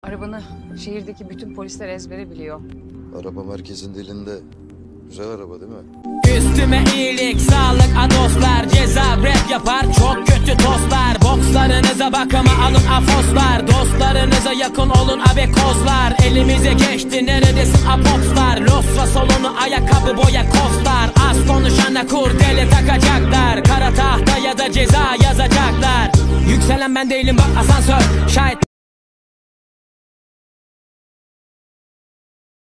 Arabanı şehirdeki bütün polisler ezbere biliyor. Araba merkezin dilinde. Güzel araba değil mi? Üstüme iyilik, sağlık, adoslar. Ceza rap yapar, çok kötü tostlar. Bokslarınıza bakıma alın afoslar. Dostlarınıza yakın olun abekozlar. Elimize geçti neredesin apopslar. Losra solunu ayakkabı boya kostlar. Az konuşana kurdele takacaklar. Kara tahta ya da ceza yazacaklar. Yükselen ben değilim bak asansör. Şayet